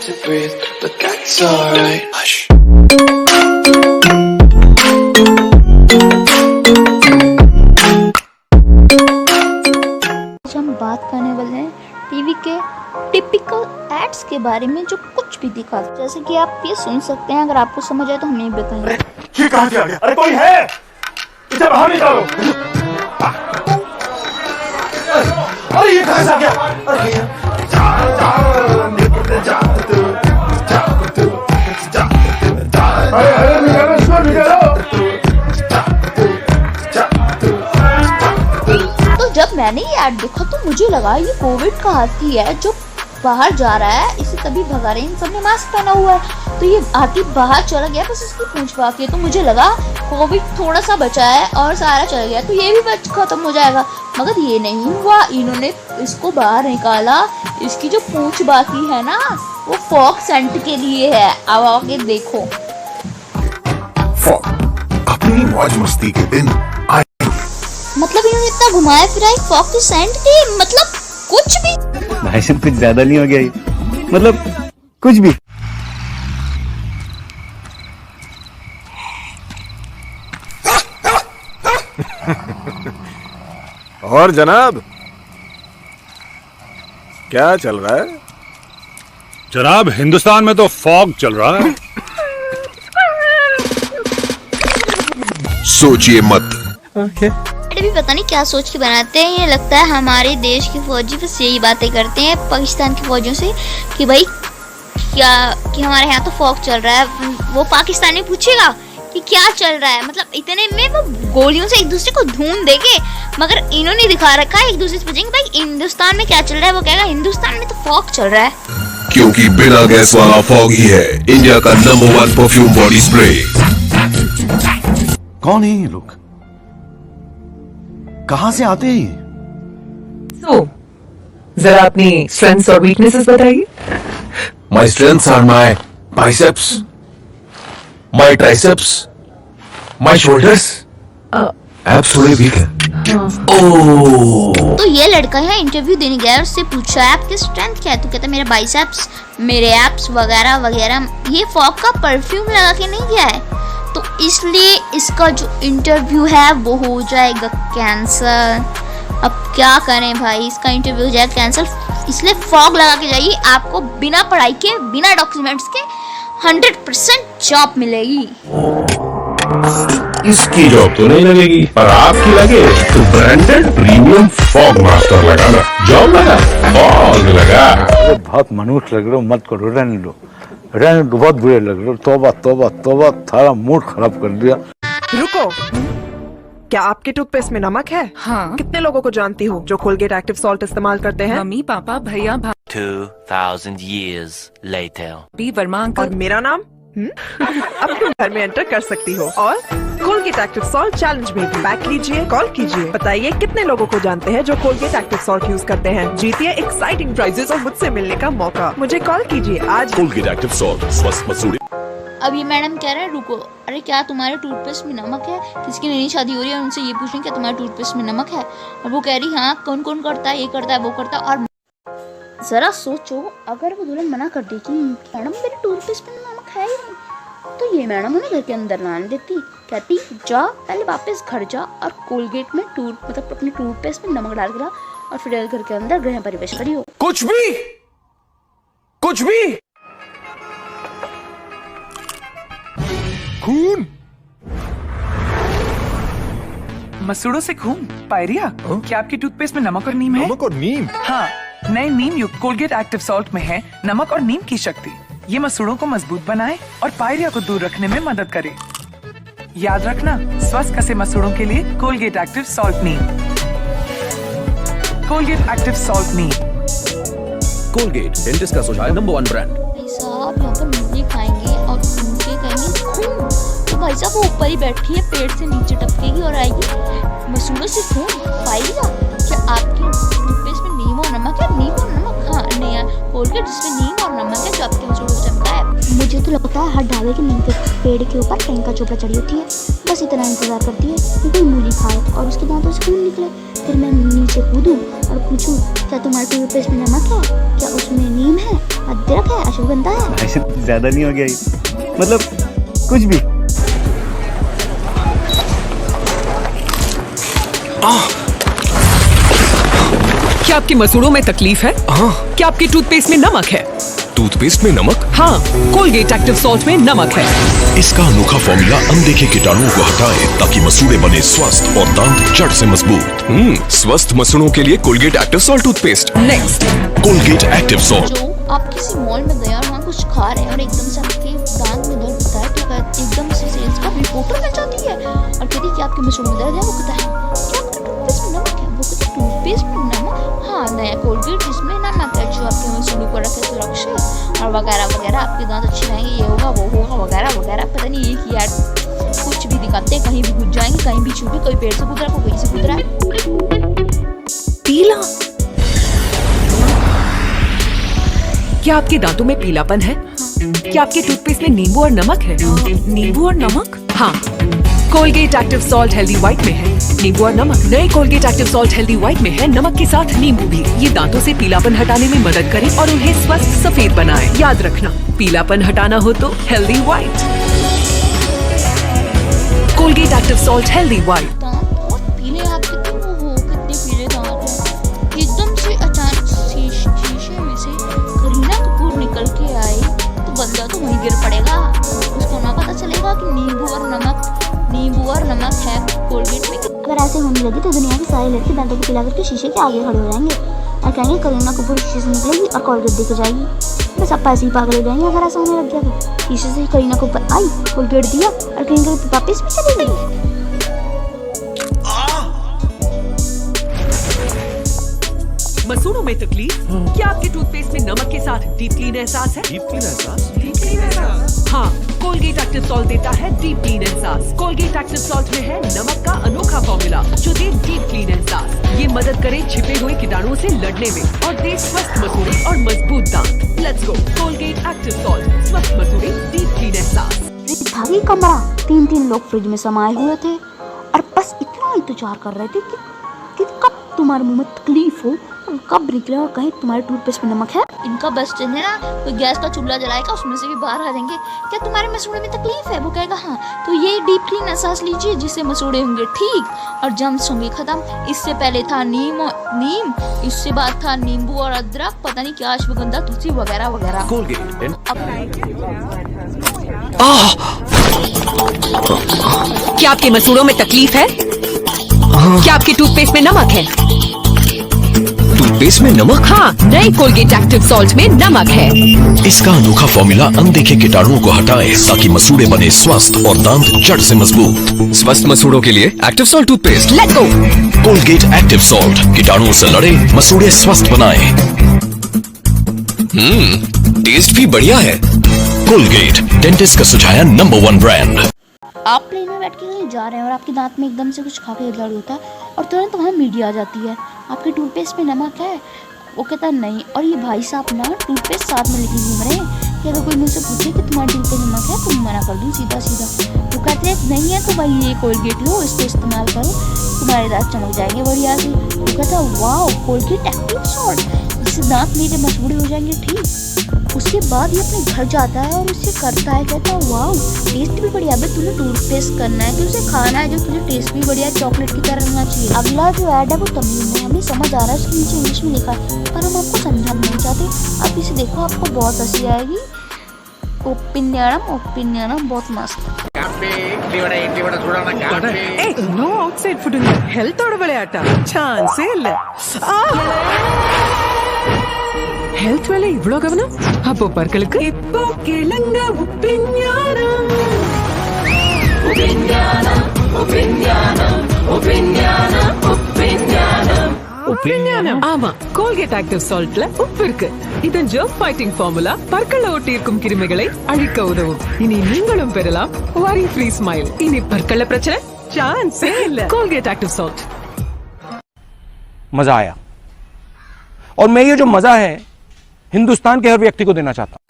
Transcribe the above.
to breathe, but that's alright. Hush. आज हम बात करने वाले हैं टीवी के टिपिकल एड्स के बारे में जो कुछ भी दिखाते, जैसे कि आप ये सुन सकते हैं। अगर आपको समझ आए तो हमें भी बताएंगे। ये कहाँ से आ गया? अरे कोई है? इसे बाहर निकालो। अरे ये कहाँ से आ गया? अरे तो जब मैंने ये ऐड देखा तो मुझे लगा ये कोविड का हाथी है जो बाहर जा रहा है, इसे तभी भगा रहे हैं। इन सबने मास्क पहना हुआ है तो ये हाथी बाहर चला गया, बस इसकी पूंछ बाकी है। तो मुझे लगा कोविड थोड़ा सा बचा है और सारा चला गया तो ये भी खत्म हो जाएगा, मगर ये नहीं हुआ। इन्होंने इसको बाहर निकाला, इसकी जो पूंछ बाकी है ना वो फॉग सेंट के लिए है। अब आगे देखो, फॉग अपनी मौज मस्ती के दिन आए। मतलब इन्होंने इतना घुमाया फिराया फॉग के सेंट के, मतलब कुछ भी। भाई साहब कुछ ज्यादा नहीं हो गया ये? मतलब कुछ भी। और जनाब क्या चल रहा है? जनाब हिंदुस्तान में तो फॉग चल रहा है। सोचिए मत। भी पता नहीं क्या सोच के बनाते हैं। ये लगता है हमारे देश के फौजी बस यही बातें करते हैं पाकिस्तान के फौजियों से कि भाई क्या कि हमारे यहाँ तो फॉग चल रहा है। वो पाकिस्तानी पूछेगा कि क्या चल रहा है, मतलब इतने में वो गोलियों से एक दूसरे को ढूंढ देंगे, मगर इन्होंने दिखा रखा है। एक दूसरे से पूछेंगे भाई हिंदुस्तान में क्या चल रहा है, वो कहेगा हिंदुस्तान में तो फॉग चल रहा है। क्योंकि बिना गैस वाला फॉग ही है इंडिया का नंबर 1 परफ्यूम बॉडी स्प्रे। कौन है ये लोग? कहाँ से आते हैं? जरा अपनी स्ट्रेंथ्स और वीकनेसेस बताइए। My strengths are my biceps, my triceps, my shoulders. Abs थोड़े वीक है। तो ये लड़का यहाँ इंटरव्यू देने गया और उससे पूछा है आपकी स्ट्रेंथ क्या है, तो कहता है मेरे बाइसेप्स, मेरे एब्स वगैरह वगैरह। ये फॉग का परफ्यूम लगा के नहीं गया है, तो इसलिए इसका जो इंटरव्यू है वो हो जाएगा कैंसल। अब क्या करें भाई, इसका इंटरव्यू हो जाएगा कैंसिल। इसलिए फॉग लगा के जाइए, आपको बिना पढ़ाई के बिना डॉक्यूमेंट्स के 100% जॉब मिलेगी। इसकी जॉब तो नहीं लगेगी, पर आपकी लगे तो ब्रांडेड प्रीमियम फॉग मास्टर लगाना। जॉब लगा, फॉग लगा। बहुत मनुष्य लग रहे हो, मत करो, रहने दो, बहुत बुरे लग रहे हो। तौबा तौबा तौबा, थारा मूड खराब कर दिया। रुको, क्या आपके टूथपेस्ट में नमक है? हाँ। कितने लोगों को जानती हो जो कोलगेट एक्टिव सॉल्ट इस्तेमाल करते हैं? मम्मी, पापा, भैया, 2000 years later. भाभी, वर्मा अंकल। और मेरा नाम? अब तुम घर में एंटर कर सकती हो और कोलगेट एक्टिव सॉल्ट चैलेंज में बैक लीजिए, कॉल कीजिए, बताइए कितने लोगों को जानते हैं जो कोलगेट एक्टिव सॉल्ट यूज करते हैं। जीतिए एक्साइटिंग प्राइजेस और मुझसे मिलने का मौका। मुझे कॉल कीजिए आज। कोलगेट एक्टिव सॉल्ट स्वस्थ मसूड़ी। अब ये मैडम कह रहे हैं रुको, अरे क्या तुम्हारे टूथपेस्ट में नमक है? किसकी नई शादी हो रही है उनसे ये पूछ रहे हैं क्या तुम्हारे टूथपेस्ट में नमक है? और वो कह रही हाँ कौन कौन करता है, ये करता है वो करता है। और जरा सोचो अगर वो दुल्हन मना कर देती मैडम मेरे टूथपेस्ट में नमक है ही नहीं, तो ये मैडम उन्हें घर के अंदर लाने देती, कहती जा पहले वापस घर जा और कोलगेट में मतलब अपने टूथपेस्ट में नमक डाल के ला और फिर घर के अंदर गृह प्रवेश करियो। कुछ भी खून, मसूड़ों से खून, पायरिया। क्या आपके टूथपेस्ट में नमक और नीम है? नमक और नीम? हाँ, नए नीम युक्त कोलगेट एक्टिव सॉल्ट में है नमक और नीम की शक्ति। ये मसूड़ों को मजबूत बनाए और पायरिया को दूर रखने में मदद करे। याद रखना, स्वस्थ कसे मसूड़ों के लिए कोलगेट एक्टिव सॉल्ट नीम। कोलगेट एक्टिव सॉल्ट नीम। Colgate, डेंटिस्ट का सुझाव नंबर 1 ब्रांड। भाई साहब यहाँ पर मुर्गी खाएंगे और उनके कहेंगे खून, तो भाई साहब वो ऊपर ही बैठी है, पेट से नीचे टपकेगी और आएगी मसूड़ों से खून पाएगा। क्या आपके टूथपेस्ट में नीम और नमक है? नीम और नमक हाँ नहीं है, कोलगेट जिसमें नीम और नमक है जो आपके मसूड़ों को चमका है। मुझे तो लगता है हर ढाबे के नीम के पेड़ के ऊपर प्रियंका चोपड़ा चढ़ी होती है। बस इतना इंतजार करती है कि कोई मूली खाए और उसके दांतों से खून निकले। फिर मैं नीचे कूदूं और पूछूं, क्या तुम्हारे टूथपेस्ट में नमक है? क्या उसमें नीम है, अदरक है, अश्वगंधा है? ऐसे ज्यादा नहीं हो गया ये? मतलब कुछ भी। क्या आपके मसूड़ों में तकलीफ है? हाँ। क्या आपके टूथपेस्ट में नमक है? टूथपेस्ट में नमक? हाँ, कोलगेट एक्टिव सॉल्ट में नमक है। इसका अनोखा फॉर्मूला अनदेखे कीटाणुओं को हटाए ताकि मसूड़े बने स्वस्थ और दांत जड़ से मजबूत। स्वस्थ मसूड़ों के लिए Colgate active salt toothpaste. Next, Colgate active salt. जो आप किसी मॉल में गए और वहाँ कुछ खा रहे हैं और एकदम से आपके दांत में दर्द होता है, तो एकदम से सेल्स का रिपोर्टर मिल जाती है और कहती है कि आपके मसूड़ों में दर्द है। वो कहता है क्या आपके टूथपेस्ट में नमक है? वो कहती है टूथपेस्ट में नमक? हाँ, नया कोलगेट जिसमें नमक है जो आपके मसूड़ों को रखे सुरक्षित और वगैरह वगैरह, आपके दांत अच्छे रहेंगे, ये होगा वो होगा वगैरह वगैरह। पता नहीं एक ही ऐड कुछ भी दिखाते हैं, कहीं भी घुस जाएंगे, कहीं भी छू भी, कोई पेड़ से कूद रहा है, कोई कहीं से कूद रहा है। पीला। क्या आपके दांतों में पीलापन है? क्या आपके टूथपेस्ट में नींबू और नमक है? नींबू और नमक? हाँ, Colgate active salt healthy white में है नींबू और नमक। नए Colgate active salt healthy white में है नमक के साथ नींबू भी। ये दांतों से पीलापन हटाने में मदद करे और उन्हें स्वस्थ सफेद बनाए। याद रखना, पीलापन हटाना हो तो healthy white. Colgate active salt healthy white. दांत बहुत पीले आपके, तो वो कितने पीले दांत हैं। एकदम से अचानक शीशे में से करीना कपूर निकल के आए तो बंदा तो वहीं गिर पड़ेगा। उसको ना पता चलेगा कि नींबू और नमक है कोलगेट में। अगर ऐसे होने लगी तो दुनिया के सारे लड़के दांतों को पिला करके शीशे के आगे खड़े हो जाएंगे और कहेंगे करीना कपूर शीशे से निकलेगी और कोलगेट देके जाएगी। बस अब पैसे ही पागल हो जाएंगे अगर ऐसा होने लग गया तो। शीशे से करीना कपूर आई, कोलगेट दिया और कहीं वापस भी चली गई। मसूड़ों में तकलीफ? क्या आपके टूथपेस्ट में नमक के साथ डीप क्लीन एहसास है? डीप क्लीन एहसास? हाँ, कोलगेट एक्टिव सॉल्ट देता है डीप क्लीन एहसास। कोलगेट एक्टिव सॉल्ट में है नमक का अनोखा फॉर्मूला जो दे डीप क्लीन एहसास। ये मदद करे छिपे हुए कीटाणुओं से लड़ने में और दे स्वस्थ मसूड़े और मजबूत दांत। Let's go, Colgate active salt, स्वस्थ मसूड़े, डीप क्लीन एहसास। भागी कमरा, 3 लोग फ्रिज में समाये हुए थे और बस इतना इंतजार कर रहे थे कि कब तुम्हारे मुंह में तकलीफ हो और कब निकले और कहीं तुम्हारे टूथपेस्ट में नमक है। इनका बस स्टैंड है ना, कोई गैस का चूल्हा जलाएगा उसमें से भी बाहर आ जाएंगे। क्या तुम्हारे मसूड़े में तकलीफ है? वो कहेगा हाँ, तो ये डीप क्लीन एहसास लीजिए जिससे मसूड़े होंगे ठीक और जम्स होंगे खत्म। इससे पहले था नीम, इससे बाद था नींबू और अदरक, पता नहीं क्या, अश्वगंधा, तुलसी वगैरह वगैरह। कोलगेट। क्या आपके मसूड़ों में तकलीफ है? क्या आपके टूथपेस्ट में नमक है? टूथपेस्ट में नमक? हाँ, नए कोलगेट एक्टिव सॉल्ट में नमक है। इसका अनोखा फॉर्मूला अनदेखे कीटाणुओं को हटाए ताकि मसूड़े बने स्वस्थ और दांत जड़ से मजबूत। स्वस्थ मसूड़ों के लिए active salt toothpaste. Let's go, Colgate active salt, कीटाणुओं से लड़े, मसूड़े स्वस्थ बनाए। टेस्ट भी बढ़िया है। कोलगेट, डेंटिस्ट का सुझाया नंबर 1 ब्रांड। आप प्लेन में बैठ के कहीं जा रहे हैं और आपके दांत में एकदम से कुछ खा के दर्द होता है और तुरंत वहाँ मीडिया आ जाती है, आपके टूथपेस्ट में नमक है? वो कहता है नहीं, और ये भाई साहब ना टूथपेस्ट साथ में लेके घूम रहे हैं कि अगर कोई मुझसे पूछे कि तुम्हारे टूथ पे नमक है तो मना कर दूँ सीधा सीधा। वो कहते हैं नहीं है तो भाई ये कोलगेट लो, इसको इस्तेमाल करो, तुम्हारे दांत चमक जाएंगे बढ़िया से। वो कहता है वाओ, कोलगेट एक्टिव सॉल्ट, जिससे दांत मेरे मसूड़े हो जाएंगे ठीक। उसके बाद ये अपने घर जाता है और उससे करता है, कहता है वाओ टेस्ट भी बढ़िया है, तुम्हें टूथपेस्ट करना है कि उसे खाना है जो तुझे टेस्ट भी बढ़िया चॉकलेट की तरह रहना चाहिए। अगला जो ऐड है वो तमिल में, हमें समझ आ रहा है उसके नीचे इंग्लिश में लिखा है पर हम आपको समझाना नहीं चाहते। आप इसे देखो, आपको बहुत हंसी आएगी। ओपिनियनम बहुत मस्त। ನೋ ಔಟ್ಸೈಡ್ ಫುಡ್ ಹೆಲ್ತ್ ಒಳಗಡೆ ಆಟ ಚಾನ್ಸೇ ಇಲ್ಲ. ஹெல்த் வேலை இவ்வளோ கவனம் அப்போ பற்களுக்கு இப்போ கிழங்க ஆமா, கோல்கேட் ஆக்டிவ் சால்ட்ல உப்பு இருக்கு. இதன் ஜெர்ம் ஃபைட்டிங் ஃபார்முலா பற்களை ஒட்டி இருக்கும் கிருமிகளை அழிக்க உதவும். இனி நீங்களும் பெறலாம் வரி ஃப்ரீ ஸ்மைல். இனி பற்கள பிரச்சனை சான்ஸே இல்ல. Colgate active salt. मजा आया और मैं ये जो मजा है हिंदुस्तान के हर व्यक्ति को देना चाहता हूं।